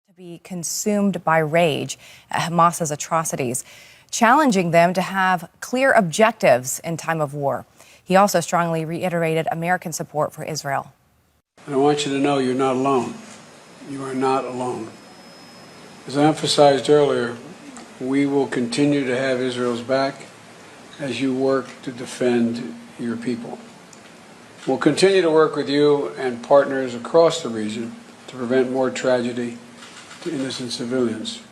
to be consumed by rage at Hamas's atrocities, challenging them to have clear objectives in time of war. He also strongly reiterated American support for Israel. And I want you to know you're not alone. You are not alone. As I emphasized earlier, we will continue to have Israel's back as you work to defend your people. We'll continue to work with you and partners across the region to prevent more tragedy to innocent civilians.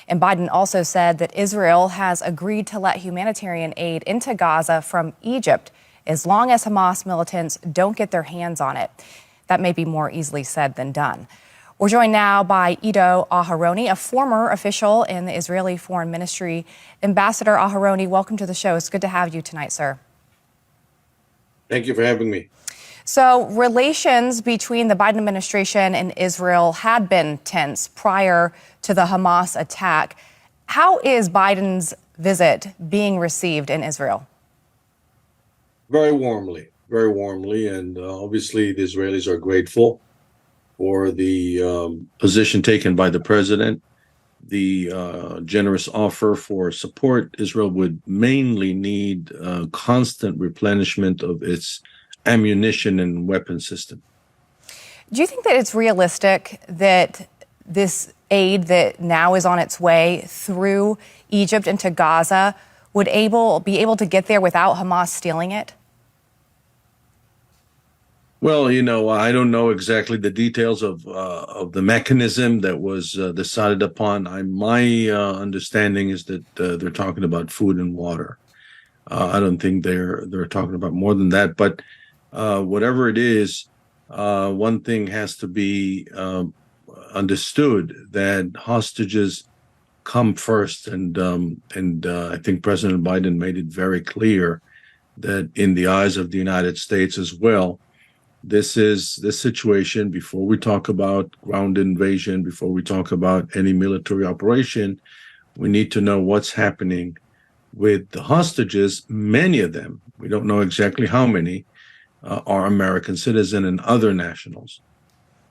And Biden also said that Israel has agreed to let humanitarian aid into Gaza from Egypt as long as Hamas militants don't get their hands on it. That may be more easily said than done. We're joined now by Ido Aharoni, a former official in the Israeli Foreign Ministry. Ambassador Aharoni, welcome to the show. It's good to have you tonight, sir. Thank you for having me. So relations between the Biden administration and Israel had been tense prior to the Hamas attack. How is Biden's visit being received in Israel? Very warmly. And obviously the Israelis are grateful for the position taken by the president, the generous offer for support. Israel would mainly need constant replenishment of its ammunition and weapon system. Do you think that it's realistic that this aid that now is on its way through Egypt into Gaza would be able to get there without Hamas stealing it? Well, I don't know exactly the details of the mechanism that was decided upon. My understanding is that they're talking about food and water. I don't think they're talking about more than that. But whatever it is, one thing has to be understood, that hostages come first, and I think President Biden made it very clear that in the eyes of the United States as well, this situation, before we talk about ground invasion, before we talk about any military operation, we need to know what's happening with the hostages. Many of them, we don't know exactly how many, are American citizens and other nationals.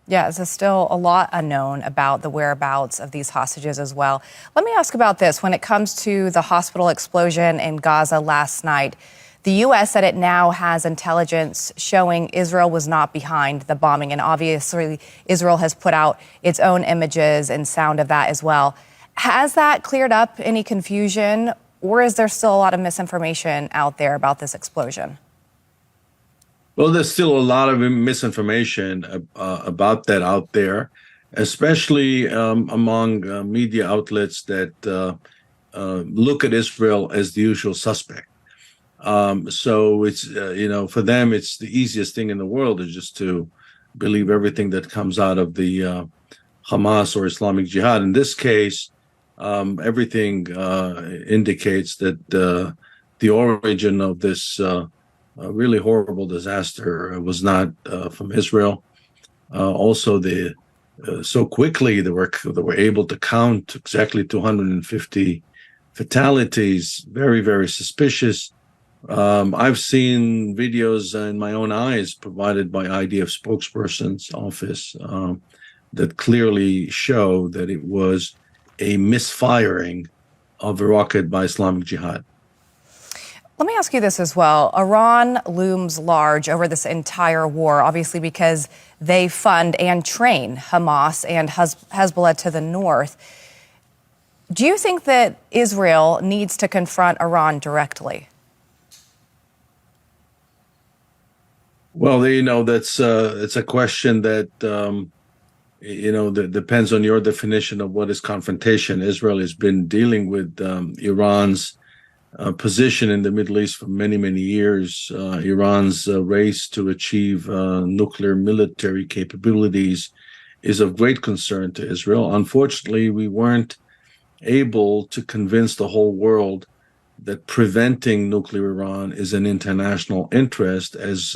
Yeah, there's still a lot unknown about the whereabouts of these hostages as well. Let me ask about this. When it comes to the hospital explosion in Gaza last night, the U.S. said it now has intelligence showing Israel was not behind the bombing. And obviously, Israel has put out its own images and sound of that as well. Has that cleared up any confusion, or is there still a lot of misinformation out there about this explosion? Well, there's still a lot of misinformation about that out there, especially among media outlets that look at Israel as the usual suspect. So it's, for them, it's the easiest thing in the world is just to believe everything that comes out of the Hamas or Islamic Jihad. In this case, everything indicates that the origin of this really horrible disaster was not from Israel. Also, so quickly they were able to count exactly 250 fatalities. Very, very suspicious. I've seen videos in my own eyes provided by IDF spokesperson's office that clearly show that it was a misfiring of a rocket by Islamic Jihad. Let me ask you this as well. Iran looms large over this entire war, obviously because they fund and train Hamas and Hezbollah to the north. Do you think that Israel needs to confront Iran directly? Well, that's it's a question that that depends on your definition of what is confrontation. Israel has been dealing with Iran's position in the Middle East for many, many years. Iran's race to achieve nuclear military capabilities is of great concern to Israel. Unfortunately, we weren't able to convince the whole world that preventing nuclear Iran is an international interest as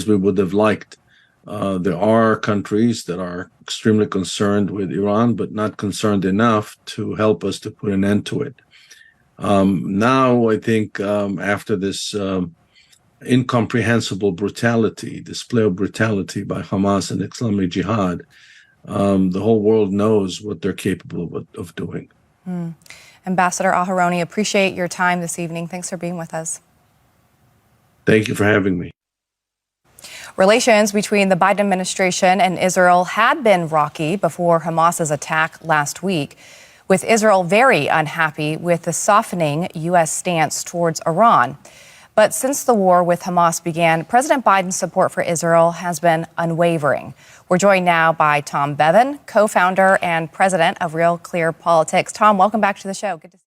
we would have liked. There are countries that are extremely concerned with Iran, but not concerned enough to help us to put an end to it. Now, I think after this incomprehensible display of brutality by Hamas and Islamic Jihad, the whole world knows what they're capable of doing. Ambassador Aharoni, appreciate your time this evening. Thanks for being with us. Thank you for having me. Relations between the Biden administration and Israel had been rocky before Hamas's attack last week, with Israel very unhappy with the softening U.S. stance towards Iran. But since the war with Hamas began, President Biden's support for Israel has been unwavering. We're joined now by Tom Bevan, co-founder and president of Real Clear Politics. Tom, welcome back to the show. Good to see you.